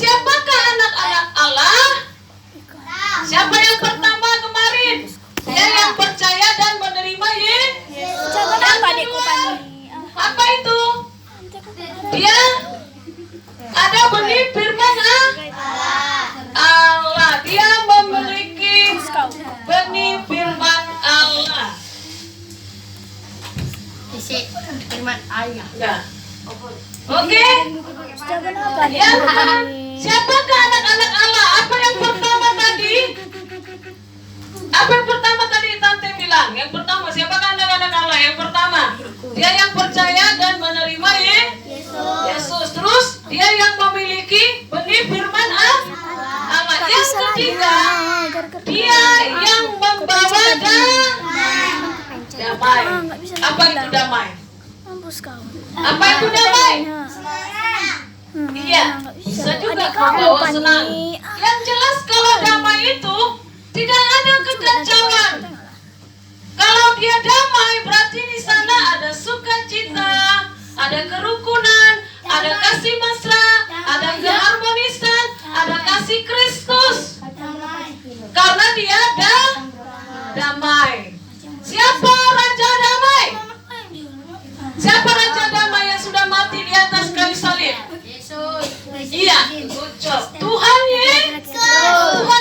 siapakah anak-anak Allah? Siapa yang pertama kemarin? Dia yang percaya dan menerima Yesus. Yang kedua, apa itu? Dia ada benih firman Allah. Dia memiliki benih firman Allah. Firman Allah. Nah. Oke. Siapakah anak-anak Allah? Apa yang pertama tadi? Apa yang pertama tadi Tante bilang? Yang pertama, siapakah anak-anak Allah? Yang pertama, dia yang percaya dan menerima Yesus. Terus, dia yang memiliki benih firman Allah. Yang ketiga, dia yang membawa damai. Apa itu damai? Apa itu damai? Iya, bisa juga membawa senang. Yang jelas kalau damai itu tidak ada kekacauan. Kalau dia damai berarti di sana ada sukacita, ada kerukunan, ada kasih mesra, ada keharmonisan, ada kasih Kristus. Karena dia ada damai. Siapa Raja Damai? Siapa Raja Damai yang sudah mati di atas kayu salib? Iya, Tuhan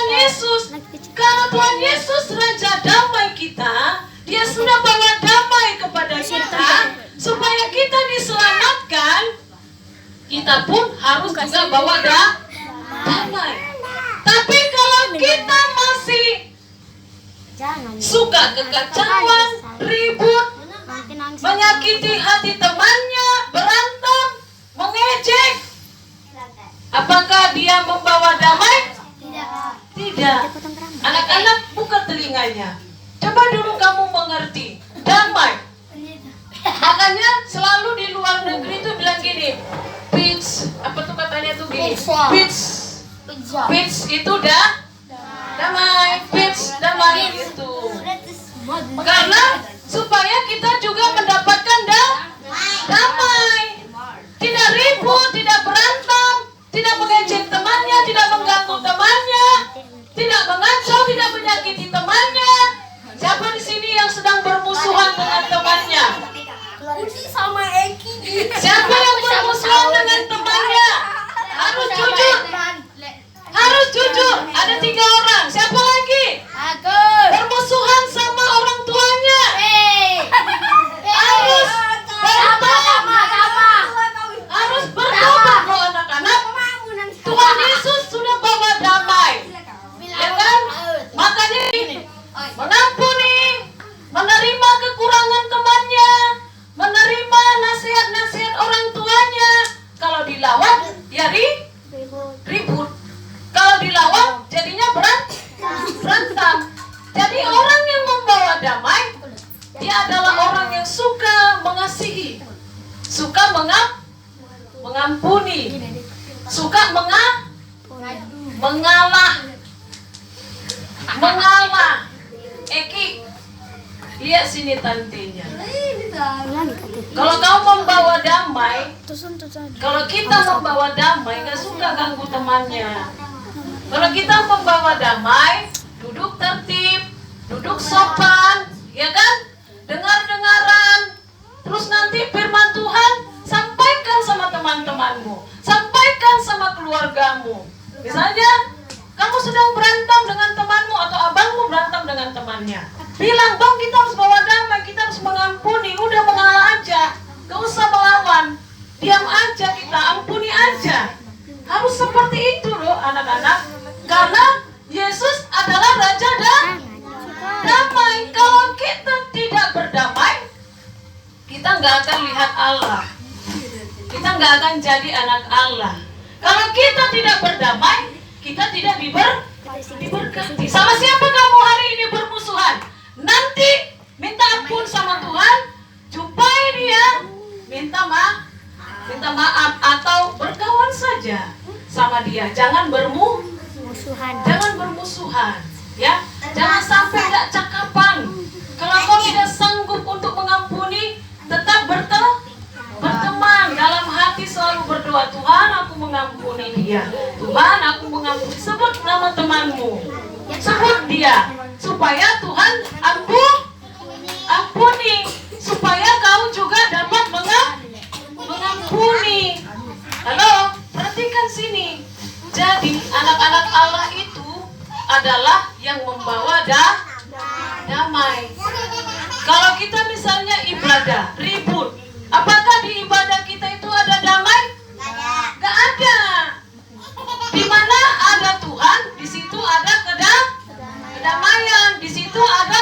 Yesus. Kalau Tuhan Yesus Raja Damai kita, Dia sudah bawa damai kepada kita, supaya kita diselamatkan. Kita pun harus juga bawa damai. Tapi kalau kita masih suka kekacauan, ribut, menyakiti hati temannya, berantem, mengejek, apakah dia membawa damai? Tidak. Anak-anak, buka telinganya. Coba dulu kamu mengerti damai. Makanya selalu di luar negeri itu bilang gini, peace, apa tuh katanya tuh gini, peace itu damai, peace damai itu. Karena supaya kita juga mendapatkan damai. Tidak ribut, tidak berantem, tidak mengejek temannya, tidak mengganggu temannya, tidak mengacau, tidak menyakiti temannya. Siapa di sini yang sedang bermusuhan dengan temannya? Sama Eki. Siapa yang bermusuhan dengan temannya? Harus jujur. Harus jujur. Ada 3 orang. Siapa lagi? Aku. Bermusuhan sama orang tuanya. Harus harus bertobat loh anak-anak. Tuhan Yesus sudah bawa damai, ya kan? Makanya ini mengampuni, menerima kekurangan temannya, menerima nasihat-nasihat orang tuanya. Kalau dilawan, ya ribut. Kalau dilawan, jadinya berantem. Jadi orang yang membawa damai, dia adalah orang yang suka mengasihi, suka mengampuni, suka mengalah. Eki, lihat sini tantenya. Kalau kamu membawa damai, kalau kita membawa damai, nggak suka ganggu temannya. Kalau kita membawa damai, duduk tertib, duduk sopan, ya kan? Dengar-dengaran. Terus nanti firman Tuhan sampaikan sama teman-temanmu, sampaikan sama keluargamu. Misalnya kamu sedang berantem dengan temanmu atau abangmu berantem dengan temannya, bilang, bang, kita harus bawa damai, kita harus mengampuni. Udah mengalah aja, gak usah melawan, diam aja, kita ampuni aja. Harus seperti itu loh anak-anak. Karena Yesus adalah Raja damai. Kalau kita tidak berdamai, kita nggak akan lihat Allah. Kita nggak akan jadi anak Allah. Kalau kita tidak berdamai, kita tidak diberkati. Sama siapa kamu hari ini bermusuhan? Nanti minta ampun sama Tuhan, jumpai dia, minta maaf atau berkawan saja sama dia. Jangan bermusuhan, ya. Jangan sampai nggak cakapan. Kalau kau tidak sanggup untuk mengampuni, tetap berteman, dalam hati selalu berdoa, Tuhan aku mengampuni dia, Tuhan aku mengampuni. Sebut nama temanmu, sebut dia, supaya Tuhan ampuni, supaya kau juga dapat mengampuni. Halo, perhatikan sini. Jadi anak-anak Allah itu adalah yang membawa damai. Kalau kita misalnya ibadah ribut, apakah di ibadah kita itu ada damai? Gak ada. Di mana ada Tuhan, di situ ada kedamaian, di situ ada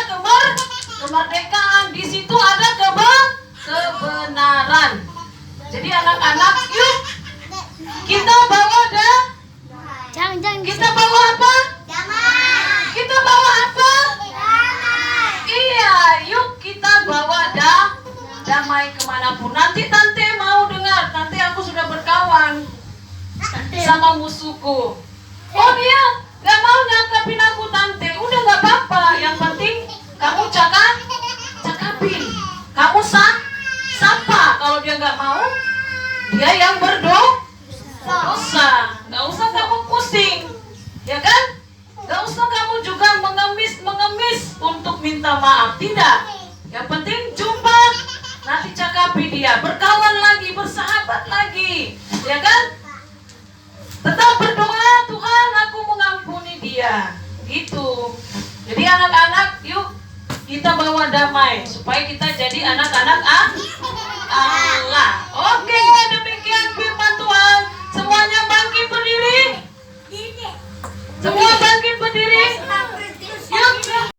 kemerdekaan, di situ ada kebenaran. Jadi anak-anak, yuk kita bawa kita bawa apa? Kita bawa apa? Iya, yuk kita bawa damai kemanapun. Nanti tante mau dengar, nanti aku sudah berkawan sama musuhku. Oh dia gak mau nyakapin aku tante. Udah gak apa-apa, yang penting kamu cakapin, kamu sapa. Kalau dia gak mau, dia yang berdosa. Gak usah kamu pusing, ya kan? Gak usah kamu juga mengemis untuk minta maaf. Tidak. Yang penting jumpa, nanti cakapi dia, berkawan lagi, bersahabat lagi, ya kan? Tetap berdoa, Tuhan aku mengampuni dia. Gitu. Jadi anak-anak, yuk kita bawa damai supaya kita jadi anak-anak Allah. Oke, demikian firman Tuhan. Semuanya bangkit berdiri. Semua bangkit berdiri.